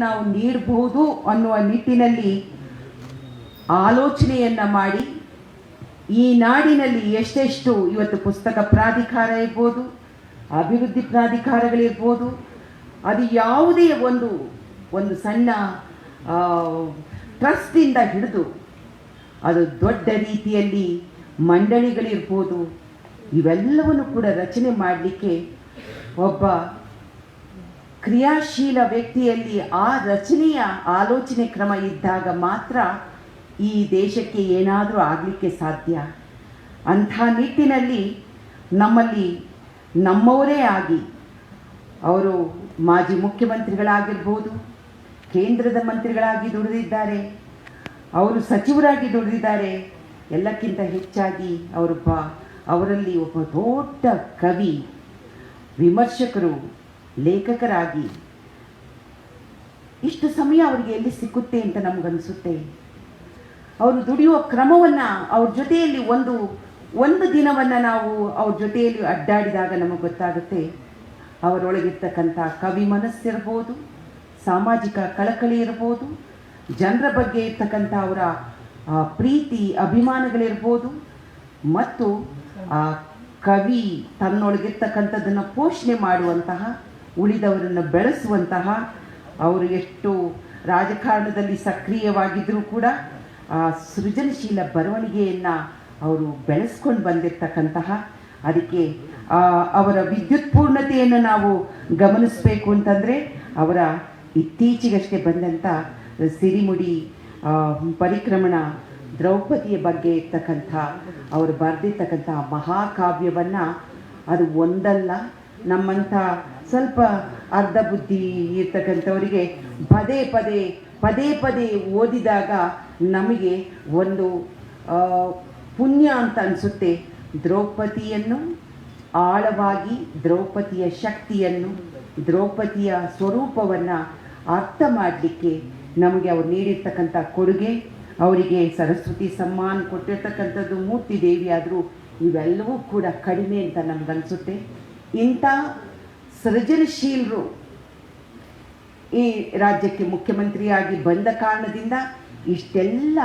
ನಾವು ನೀಡಬಹುದು ಅನ್ನುವ ನಿಟ್ಟಿನಲ್ಲಿ ಆಲೋಚನೆಯನ್ನ ಮಾಡಿ ಈ ನಾಡಿನಲ್ಲಿ ಎಷ್ಟೆಷ್ಟು ಇವತ್ತು ಪುಸ್ತಕ ಪ್ರಾಧಿಕಾರ ಇರ್ಬೋದು, ಅಭಿವೃದ್ಧಿ ಪ್ರಾಧಿಕಾರಗಳಿರ್ಬೋದು, ಅದು ಯಾವುದೇ ಒಂದು ಸಣ್ಣ ಟ್ರಸ್ಟಿಂದ ಹಿಡಿದು ಅದು ದೊಡ್ಡ ರೀತಿಯಲ್ಲಿ ಮಂಡಳಿಗಳಿರ್ಬೋದು, ಇವೆಲ್ಲವನ್ನು ಕೂಡ ರಚನೆ ಮಾಡಲಿಕ್ಕೆ ಒಬ್ಬ ಕ್ರಿಯಾಶೀಲ ವ್ಯಕ್ತಿಯಲ್ಲಿ ಆ ರಚನೆಯ ಆಲೋಚನೆ ಕ್ರಮ ಇದ್ದಾಗ ಮಾತ್ರ ಈ ದೇಶಕ್ಕೆ ಏನಾದರೂ ಆಗಲಿಕ್ಕೆ ಸಾಧ್ಯ. ಅಂಥ ನಿಟ್ಟಿನಲ್ಲಿ ನಮ್ಮಲ್ಲಿ ನಮ್ಮವರೇ ಆಗಿ ಅವರು ಮಾಜಿ ಮುಖ್ಯಮಂತ್ರಿಗಳಾಗಿರ್ಬೋದು, ಕೇಂದ್ರದ ಮಂತ್ರಿಗಳಾಗಿ ದುಡಿದಿದ್ದಾರೆ, ಅವರು ಸಚಿವರಾಗಿ ದುಡಿದಿದ್ದಾರೆ. ಎಲ್ಲಕ್ಕಿಂತ ಹೆಚ್ಚಾಗಿ ಅವರಲ್ಲಿ ಒಬ್ಬ ದೊಡ್ಡ ಕವಿ, ವಿಮರ್ಶಕರು, ಲೇಖಕರಾಗಿ ಇಷ್ಟು ಸಮಯ ಅವರಿಗೆ ಎಲ್ಲಿ ಸಿಕ್ಕುತ್ತೆ ಅಂತ ನಮಗನ್ನಿಸುತ್ತೆ. ಅವರು ದುಡಿಯುವ ಕ್ರಮವನ್ನು ಅವ್ರ ಜೊತೆಯಲ್ಲಿ ಒಂದು ದಿನವನ್ನು ನಾವು ಅವ್ರ ಜೊತೆಯಲ್ಲಿ ಅಡ್ಡಾಡಿದಾಗ ನಮಗೆ ಗೊತ್ತಾಗುತ್ತೆ ಅವರೊಳಗಿರ್ತಕ್ಕಂಥ ಕವಿ ಮನಸ್ಸಿರ್ಬೋದು, ಸಾಮಾಜಿಕ ಕಳಕಳಿ ಇರ್ಬೋದು, ಜನರ ಬಗ್ಗೆ ಇರ್ತಕ್ಕಂಥ ಅವರ ಪ್ರೀತಿ ಅಭಿಮಾನಗಳಿರ್ಬೋದು, ಮತ್ತು ಆ ಕವಿ ತನ್ನೊಳಗಿರ್ತಕ್ಕಂಥದ್ದನ್ನು ಪೋಷಣೆ ಮಾಡುವಂತಹ, ಉಳಿದವರನ್ನು ಬೆಳೆಸುವಂತಹ, ಅವರು ಎಷ್ಟು ರಾಜಕಾರಣದಲ್ಲಿ ಸಕ್ರಿಯವಾಗಿದ್ದರೂ ಕೂಡ ಆ ಸೃಜನಶೀಲ ಬರವಣಿಗೆಯನ್ನು ಅವರು ಬೆಳೆಸ್ಕೊಂಡು ಬಂದಿರತಕ್ಕಂತಹ, ಅದಕ್ಕೆ ಅವರ ವಿದ್ಯುತ್ಪೂರ್ಣತೆಯನ್ನು ನಾವು ಗಮನಿಸಬೇಕು ಅಂತಂದರೆ ಅವರ ಇತ್ತೀಚೆಗಷ್ಟೇ ಬಂದಂಥ ಸಿರಿಮುಡಿ ಪರಿಕ್ರಮಣ ದ್ರೌಪದಿಯ ಬಗ್ಗೆ ಇರ್ತಕ್ಕಂಥ ಅವರು ಬರೆದಿರ್ತಕ್ಕಂಥ ಮಹಾಕಾವ್ಯವನ್ನು ಅದು ಒಂದಲ್ಲ, ನಮ್ಮಂಥ ಸ್ವಲ್ಪ ಅರ್ಧ ಬುದ್ಧಿ ಇರ್ತಕ್ಕಂಥವರಿಗೆ ಪದೇ ಪದೇ ಓದಿದಾಗ ನಮಗೆ ಒಂದು ಪುಣ್ಯ ಅಂತ ಅನಿಸುತ್ತೆ. ದ್ರೌಪದಿಯನ್ನು ಆಳವಾಗಿ, ದ್ರೌಪದಿಯ ಶಕ್ತಿಯನ್ನು, ದ್ರೌಪದಿಯ ಸ್ವರೂಪವನ್ನು ಅರ್ಥ ಮಾಡಲಿಕ್ಕೆ ನಮಗೆ ಅವ್ರು ನೀಡಿರ್ತಕ್ಕಂಥ ಕೊಡುಗೆ, ಅವರಿಗೆ ಸರಸ್ವತಿ ಸಮ್ಮಾನ ಕೊಟ್ಟಿರ್ತಕ್ಕಂಥದ್ದು ಮೂರ್ತಿ ದೇವಿ ಆದರೂ ಇವೆಲ್ಲವೂ ಕೂಡ ಕಡಿಮೆ ಅಂತ ನಮಗನ್ನಿಸುತ್ತೆ. ಇಂಥ ಸೃಜನಶೀಲರು ಈ ರಾಜ್ಯಕ್ಕೆ ಮುಖ್ಯಮಂತ್ರಿಯಾಗಿ ಬಂದ ಕಾರಣದಿಂದ ಇಷ್ಟೆಲ್ಲ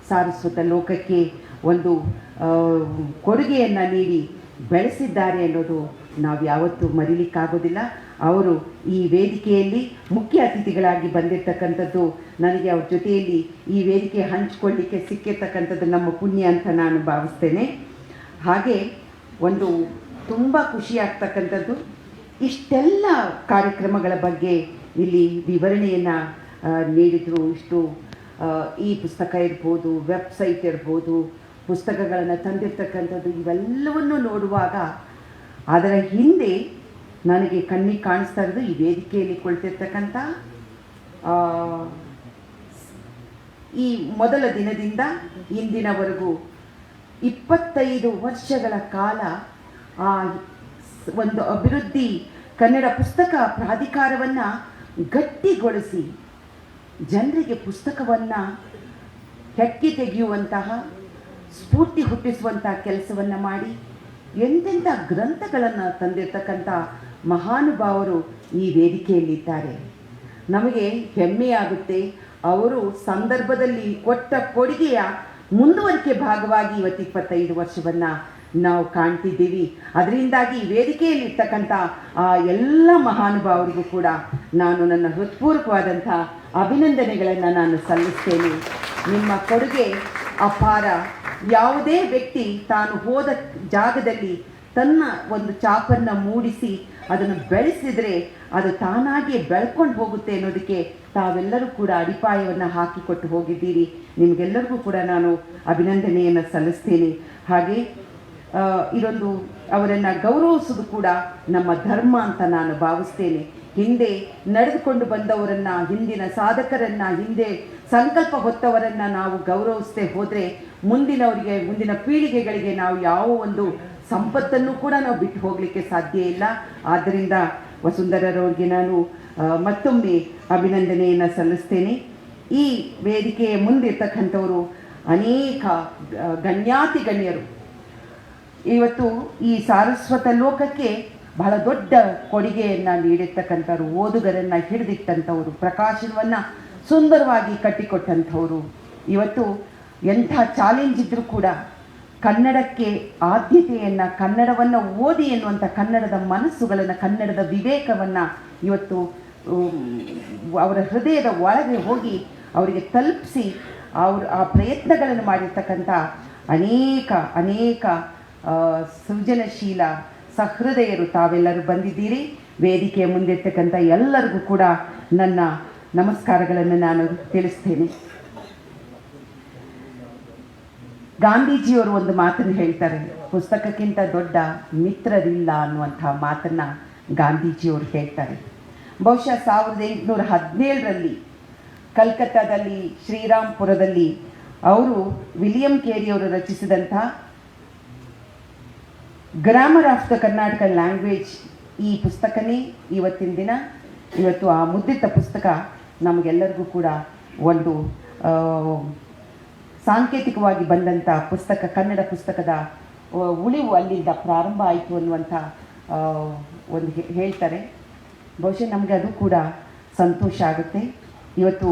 ಸಾರಸ್ವತ ಲೋಕಕ್ಕೆ ಒಂದು ಕೊಡುಗೆಯನ್ನು ನೀಡಿ ಬೆಳೆಸಿದ್ದಾರೆ ಅನ್ನೋದು ನಾವು ಯಾವತ್ತೂ ಮರೀಲಿಕ್ಕಾಗೋದಿಲ್ಲ. ಅವರು ಈ ವೇದಿಕೆಯಲ್ಲಿ ಮುಖ್ಯ ಅತಿಥಿಗಳಾಗಿ ಬಂದಿರತಕ್ಕಂಥದ್ದು ನನಗೆ ಅವ್ರ ಜೊತೆಯಲ್ಲಿ ಈ ವೇದಿಕೆ ಹಂಚಿಕೊಳ್ಳಿಕ್ಕೆ ಸಿಕ್ಕಿರ್ತಕ್ಕಂಥದ್ದು ನಮ್ಮ ಪುಣ್ಯ ಅಂತ ನಾನು ಭಾವಿಸ್ತೇನೆ. ಹಾಗೆ ಒಂದು ತುಂಬ ಖುಷಿಯಾಗ್ತಕ್ಕಂಥದ್ದು ಇಷ್ಟೆಲ್ಲ ಕಾರ್ಯಕ್ರಮಗಳ ಬಗ್ಗೆ ಇಲ್ಲಿ ವಿವರಣೆಯನ್ನು ನೀಡಿದರು. ಇಷ್ಟು ಈ ಪುಸ್ತಕ ಇರ್ಬೋದು, ವೆಬ್ಸೈಟ್ ಇರ್ಬೋದು, ಪುಸ್ತಕಗಳನ್ನು ತಂದಿರ್ತಕ್ಕಂಥದ್ದು, ಇವೆಲ್ಲವನ್ನು ನೋಡುವಾಗ ಅದರ ಹಿಂದೆ ನನಗೆ ಕಣ್ಣಿಗೆ ಕಾಣಿಸ್ತಾ ಇರೋದು ಈ ವೇದಿಕೆಯಲ್ಲಿ ಕುಳಿತಿರ್ತಕ್ಕಂಥ ಈ ಮೊದಲ ದಿನದಿಂದ ಇಂದಿನವರೆಗೂ 25 ವರ್ಷಗಳ ಕಾಲ ಆ ಒಂದು ಅಭಿವೃದ್ಧಿ ಕನ್ನಡ ಪುಸ್ತಕ ಪ್ರಾಧಿಕಾರವನ್ನು ಗಟ್ಟಿಗೊಳಿಸಿ ಜನರಿಗೆ ಪುಸ್ತಕವನ್ನು ಹೆಕ್ಕಿ ತೆಗೆಯುವಂತಹ, ಸ್ಫೂರ್ತಿ ಹುಟ್ಟಿಸುವಂತಹ ಕೆಲಸವನ್ನು ಮಾಡಿ ಎಂತೆಂಥ ಗ್ರಂಥಗಳನ್ನು ತಂದಿರತಕ್ಕಂಥ ಮಹಾನುಭಾವರು ಈ ವೇದಿಕೆಯಲ್ಲಿದ್ದಾರೆ. ನಮಗೆ ಹೆಮ್ಮೆಯಾಗುತ್ತೆ. ಅವರು ಸಂದರ್ಭದಲ್ಲಿ ಕೊಟ್ಟ ಕೊಡುಗೆಯ ಮುಂದುವರಿಕೆ ಭಾಗವಾಗಿ ಇವತ್ತು 25 ವರ್ಷವನ್ನು ನಾವು ಕಾಣ್ತಿದ್ದೀವಿ. ಅದರಿಂದಾಗಿ ವೇದಿಕೆಯಲ್ಲಿರ್ತಕ್ಕಂಥ ಆ ಎಲ್ಲ ಮಹಾನುಭಾವರಿಗೂ ಕೂಡ ನಾನು ನನ್ನ ಹೃತ್ಪೂರ್ವಕವಾದಂಥ ಅಭಿನಂದನೆಗಳನ್ನು ನಾನು ಸಲ್ಲಿಸ್ತೇನೆ. ನಿಮ್ಮ ಕೊಡುಗೆ ಅಪಾರ. ಯಾವುದೇ ವ್ಯಕ್ತಿ ತಾನು ಹೋದ ಜಾಗದಲ್ಲಿ ತನ್ನ ಒಂದು ಛಾಪನ್ನು ಮೂಡಿಸಿ ಅದನ್ನು ಬೆಳೆಸಿದರೆ ಅದು ತಾನಾಗಿಯೇ ಬೆಳ್ಕೊಂಡು ಹೋಗುತ್ತೆ ಅನ್ನೋದಕ್ಕೆ ತಾವೆಲ್ಲರೂ ಕೂಡ ಅಡಿಪಾಯವನ್ನು ಹಾಕಿಕೊಟ್ಟು ಹೋಗಿದ್ದೀರಿ. ನಿಮಗೆಲ್ಲರಿಗೂ ಕೂಡ ನಾನು ಅಭಿನಂದನೆಯನ್ನು ಸಲ್ಲಿಸ್ತೇನೆ. ಹಾಗೆ ಇದೊಂದು ಅವರನ್ನು ಗೌರವಿಸೋದು ಕೂಡ ನಮ್ಮ ಧರ್ಮ ಅಂತ ನಾನು ಭಾವಿಸ್ತೇನೆ. ಹಿಂದೆ ನಡೆದುಕೊಂಡು ಬಂದವರನ್ನು, ಹಿಂದಿನ ಸಾಧಕರನ್ನು, ಹಿಂದೆ ಸಂಕಲ್ಪ ಹೊತ್ತವರನ್ನು ನಾವು ಗೌರವಿಸದೆ ಹೋದರೆ ಮುಂದಿನವರಿಗೆ, ಮುಂದಿನ ಪೀಳಿಗೆಗಳಿಗೆ ನಾವು ಯಾವ ಒಂದು ಸಂಪತ್ತನ್ನು ಕೂಡ ನಾವು ಬಿಟ್ಟು ಹೋಗಲಿಕ್ಕೆ ಸಾಧ್ಯ ಇಲ್ಲ. ಆದ್ದರಿಂದ ವಸುಂಧರರವ್ರಿಗೆ ನಾನು ಮತ್ತೊಮ್ಮೆ ಅಭಿನಂದನೆಯನ್ನು ಸಲ್ಲಿಸ್ತೇನೆ. ಈ ವೇದಿಕೆಯ ಮುಂದಿರ್ತಕ್ಕಂಥವರು ಅನೇಕ ಗಣ್ಯಾತಿ ಗಣ್ಯರು ಇವತ್ತು ಈ ಸಾರಸ್ವತ ಲೋಕಕ್ಕೆ ಬಹಳ ದೊಡ್ಡ ಕೊಡುಗೆಯನ್ನು ನೀಡಿರ್ತಕ್ಕಂಥವ್ರು, ಓದುಗರನ್ನು ಹಿಡಿದಿಟ್ಟಂಥವ್ರು, ಪ್ರಕಾಶನವನ್ನು ಸುಂದರವಾಗಿ ಕಟ್ಟಿಕೊಟ್ಟಂಥವ್ರು. ಇವತ್ತು ಎಂಥ ಚಾಲೆಂಜ್ ಇದ್ದರೂ ಕೂಡ ಕನ್ನಡಕ್ಕೆ ಆದ್ಯತೆಯನ್ನು, ಕನ್ನಡವನ್ನು ಓದಿ ಎನ್ನುವಂಥ ಕನ್ನಡದ ಮನಸ್ಸುಗಳನ್ನು, ಕನ್ನಡದ ವಿವೇಕವನ್ನು ಇವತ್ತು ಅವರ ಹೃದಯದ ಒಳಗೆ ಹೋಗಿ ಅವರಿಗೆ ತಲುಪಿಸಿ ಆ ಪ್ರಯತ್ನಗಳನ್ನು ಮಾಡಿರ್ತಕ್ಕಂಥ ಅನೇಕ ಸೃಜನಶೀಲ ಸಹೃದಯರು ತಾವೆಲ್ಲರೂ ಬಂದಿದ್ದೀರಿ. ವೇದಿಕೆಯ ಮುಂದಿರ್ತಕ್ಕಂಥ ಎಲ್ಲರಿಗೂ ಕೂಡ ನನ್ನ ನಮಸ್ಕಾರಗಳನ್ನು ನಾನು ತಿಳಿಸ್ತೇನೆ. ಗಾಂಧೀಜಿಯವರು ಒಂದು ಮಾತನ್ನು ಹೇಳ್ತಾರೆ, ಪುಸ್ತಕಕ್ಕಿಂತ ದೊಡ್ಡ ಮಿತ್ರರಿಲ್ಲ ಅನ್ನುವಂಥ ಮಾತನ್ನು ಗಾಂಧೀಜಿಯವರು ಹೇಳ್ತಾರೆ. ಬಹುಶಃ 1817ರಲ್ಲಿ ಕಲ್ಕತ್ತಾದಲ್ಲಿ ಶ್ರೀರಾಮ್ಪುರದಲ್ಲಿ ಅವರು ವಿಲಿಯಂ ಕೇರಿಯವರು ರಚಿಸಿದಂಥ grammar of the Karnataka language ಈ ಪುಸ್ತಕನೇ ಇವತ್ತು ಆ ಮುದ್ರಿತ ಪುಸ್ತಕ ನಮಗೆಲ್ಲರಿಗೂ ಕೂಡ ಒಂದು ಸಾಂಕೇತಿಕವಾಗಿ ಬಂದಂಥ ಪುಸ್ತಕ, ಕನ್ನಡ ಪುಸ್ತಕದ ಉಳಿವು ಅಲ್ಲಿಂದ ಪ್ರಾರಂಭ ಆಯಿತು ಅನ್ನುವಂಥ ಒಂದು ಹೇಳ್ತಾರೆ. ಬಹುಶಃ ನಮಗೆ ಅದು ಕೂಡ ಸಂತೋಷ ಆಗುತ್ತೆ. ಇವತ್ತು